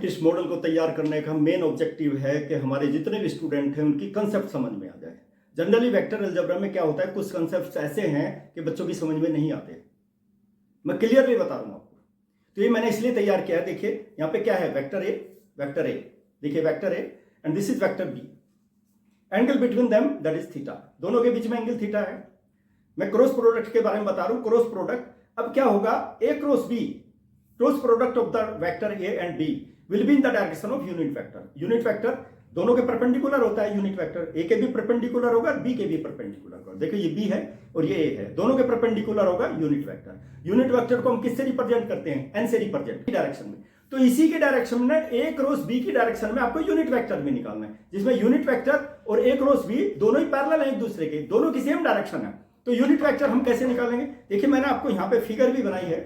इस मॉडल को तैयार करने का मेन ऑब्जेक्टिव है कि हमारे जितने भी स्टूडेंट हैं उनकी कंसेप्ट समझ में आ जाए। जनरली वेक्टर अलजेब्रा में क्या होता है, कुछ कंसेप्ट ऐसे हैं कि बच्चों की समझ में नहीं आते। मैं क्लियरली बता रहा हूं आपको। तो ये मैंने इसलिए तैयार किया है। देखिए यहां पे क्या है, वेक्टर ए, देखिए vector A and this is vector B. Angle between them that is theta, दोनों के बीच में एंगल थीटा है। मैं क्रॉस प्रोडक्ट के बारे में बता रहा हूं। क्रॉस प्रोडक्ट अब क्या होगा, A cross B, cross product of the vector A and B will be in the direction of unit vector. Unit vector दोनों के परपेंडिकुलर होता है। यूनिट वेक्टर ए के भी परपेंडिकुलर होगा, बी के भी परपेंडिकुलर होगा। देखो ये बी है और ये ए है, दोनों के परपेंडिकुलर होगा यूनिट वेक्टर। यूनिट वेक्टर को हम किससे रिप्रेजेंट करते हैं, एन से रिप्रेजेंट, डायरेक्शन में। तो इसी के डायरेक्शन में ए क्रॉस बी की डायरेक्शन में आपको यूनिट वेक्टर भी निकालना है, जिसमें यूनिट वेक्टर और ए क्रॉस बी दोनों ही पैरेलल हैं एक दूसरे के, दोनों की सेम डायरेक्शन है। तो यूनिट वेक्टर हम कैसे निकालेंगे, देखिए मैंने आपको यहाँ पे फिगर भी बनाई है,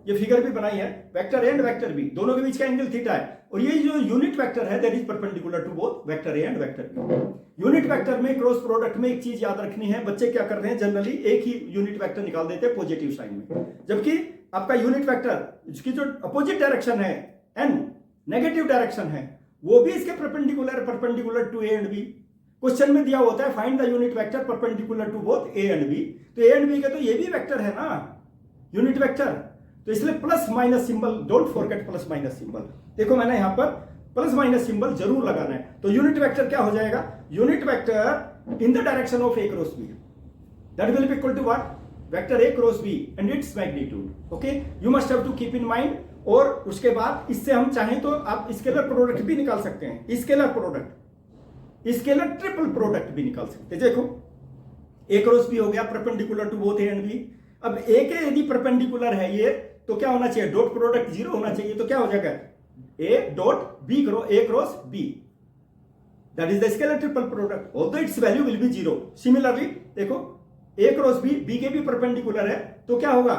ये फिगर भी बनाई है। Vector A and vector B दोनों के बीच का एंगल थीटा है और ये जो यूनिट वेक्टर है that is perpendicular to both vector A and vector B. Unit vector में क्रॉस प्रोडक्ट में एक चीज याद रखनी है, बच्चे क्या करते हैं जनरली एक ही यूनिट वेक्टर निकाल देते हैं पॉजिटिव साइन में, जबकि आपका यूनिट वेक्टर इसकी जो अपोजिट डायरेक्शन है एन, नेगेटिव डायरेक्शन है, वो भी इसके perpendicular to A and B. Question में दिया होता है find the unit vector perpendicular to both A and B. तो ए एंड बी का तो ये भी वेक्टर है ना, यूनिट वेक्टर। तो इसलिए plus minus symbol, don't forget plus minus symbol. देखो मैंने यहां पर प्लस माइनस सिंबल जरूर लगाना है। तो यूनिट वेक्टर क्या हो जाएगा, unit vector in the direction of A cross B that will be equal to what, vector A cross B and its magnitude. Okay, you must have to keep in mind. और उसके बाद इससे हम चाहें तो आप स्केलर प्रोडक्ट भी निकाल सकते हैं, scalar product, scalar triple product भी निकाल सकते हैं। देखो ए क्रॉस बी हो गया perpendicular to both A and B. अब ए के यदि परपेंडिकुलर है ये, तो क्या होना चाहिए, डॉट प्रोडक्ट जीरो होना चाहिए। तो क्या हो जाएगा, A dot B cross A cross B that is the scalar triple product, although its value will be zero. Similarly देखो ए क्रॉस बी, बी के भी परपेंडिकुलर है, तो क्या होगा,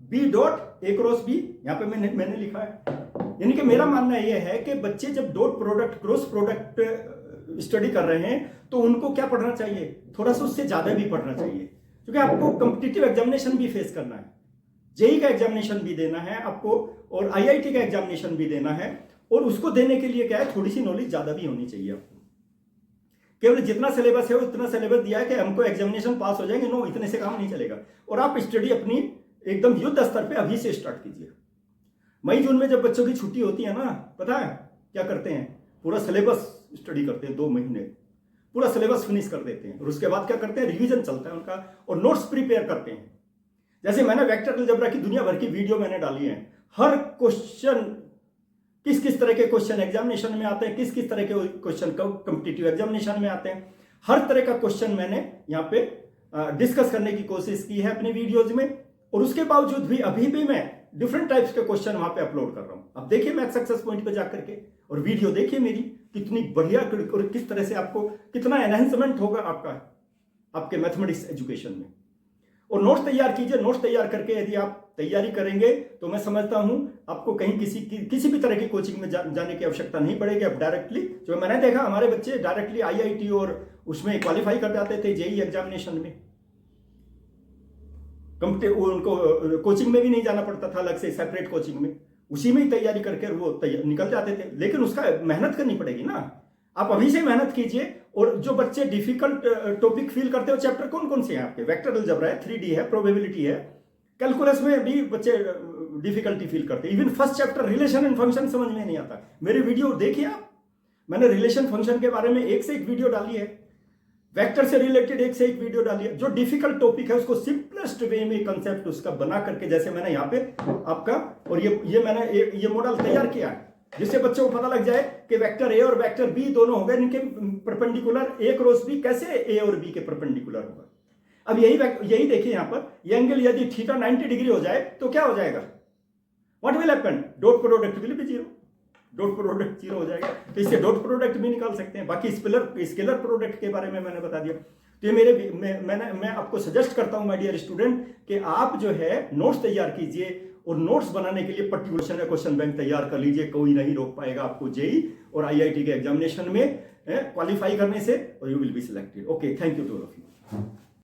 B dot A cross B. यहां पे मैंने लिखा है। यानी कि मेरा मानना यह है कि बच्चे जब dot product cross product study कर रहे हैं तो उनको क्या पढ़ना चाहिए, थोड़ा सा उससे ज्यादा भी पढ़ना चाहिए, क्योंकि आपको कॉम्पिटिटिव एग्जामिनेशन भी फेस करना है, जेई का एग्जामिनेशन भी देना है आपको और आईआईटी का एग्जामिनेशन भी देना है। और उसको देने के लिए क्या है, थोड़ी सी नॉलेज ज्यादा भी होनी चाहिए आपको। केवल जितना सिलेबस है उतना सिलेबस दिया है कि हमको एग्जामिनेशन पास हो जाएंगे, नो, इतने से काम नहीं चलेगा। और आप स्टडी अपनी एकदम युद्ध स्तर पे अभी से स्टार्ट कीजिए। मई जून में जब बच्चों की छुट्टी होती है ना, पता है क्या करते हैं, पूरा सिलेबस स्टडी करते हैं, 2 महीने पूरा सिलेबस फिनिश कर देते हैं। और उसके बाद क्या करते हैं, रिवीजन चलता है उनका और नोट्स प्रिपेयर करते हैं। जैसे मैंने वेक्टर अलजेब्रा की दुनिया भर की वीडियो मैंने डाली है, हर क्वेश्चन किस किस तरह के क्वेश्चन एग्जामिनेशन में आते हैं, किस किस तरह के क्वेश्चन कॉम्पिटिटिव एग्जामिनेशन में आते हैं, हर तरह का क्वेश्चन मैंने यहाँ पे डिस्कस करने की कोशिश की है अपनी वीडियोज में। और उसके बावजूद भी अभी भी मैं डिफरेंट टाइप्स के क्वेश्चन वहां पे अपलोड कर रहा हूं। अब देखिए मैथ सक्सेस पॉइंट पे जाकर के और वीडियो देखिए मेरी कितनी बढ़िया और किस तरह से आपको कितना एनहेंसमेंट होगा आपका आपके मैथमेटिक्स एजुकेशन में। और नोट्स तैयार कीजिए, नोट्स तैयार करके यदि आप तैयारी करेंगे तो मैं समझता हूं आपको कहीं किसी भी तरह की कोचिंग में जाने की आवश्यकता नहीं पड़ेगी। अब डायरेक्टली, जो मैंने देखा हमारे बच्चे डायरेक्टली आईआईटी और उसमें क्वालिफाई कर जाते थे, जेई एग्जामिनेशन में, उनको कोचिंग में भी नहीं जाना पड़ता था अलग से, सेपरेट कोचिंग में, उसी में ही तैयारी करके वो निकल जाते थे। लेकिन उसका मेहनत करनी पड़ेगी ना, आप अभी से मेहनत कीजिए। और जो बच्चे डिफिकल्ट टॉपिक फील करते हो, चैप्टर कौन कौन से हैं आपके, वेक्टर अलजेब्रा है, 3D है, प्रोबेबिलिटी है, कैलकुलस में भी बच्चे डिफिकल्टी फील करते हैं। Even first chapter relation and function समझ में नहीं आता, मेरी वीडियो देखिए आप, मैंने रिलेशन फंक्शन के बारे में एक से एक वीडियो डाली है, वेक्टर से रिलेटेड एक से एक वीडियो डाली है। जो डिफिकल्ट टॉपिक है उसको सिंपलेस्ट वे में कंसेप्ट उसका बना करके, जैसे मैंने यहाँ पे आपका, और ये मैंने ये मॉडल तैयार किया है, जिससे बच्चों को पता लग जाए कि वेक्टर ए और वेक्टर बी दोनों हो गए, इनके परपेंडिकुलर ए क्रॉस बी कैसे ए और बी के परपेंडिकुलर होगा। अब यही देखिए यहाँ पर, ये एंगल यदि थीटा 90 डिग्री हो जाए तो क्या हो जाएगा, what will happen, dot product will be zero, dot product zero हो जाएगा। तो इससे डॉट प्रोडक्ट भी निकाल सकते हैं। बाकी स्केलर प्रोडक्ट के बारे में मैंने बता दिया। तो ये मैं आपको सजेस्ट करता हूं माय डियर स्टूडेंट कि आप जो है नोट्स तैयार कीजिए और नोट्स बनाने के लिए पर्टिकुलर क्वेश्चन बैंक तैयार कर लीजिए। कोई नहीं रोक पाएगा आपको जेई और आईआईटी के एग्जामिनेशन में क्वालिफाई करने से, और you will be selected. Okay, thank you to all of you.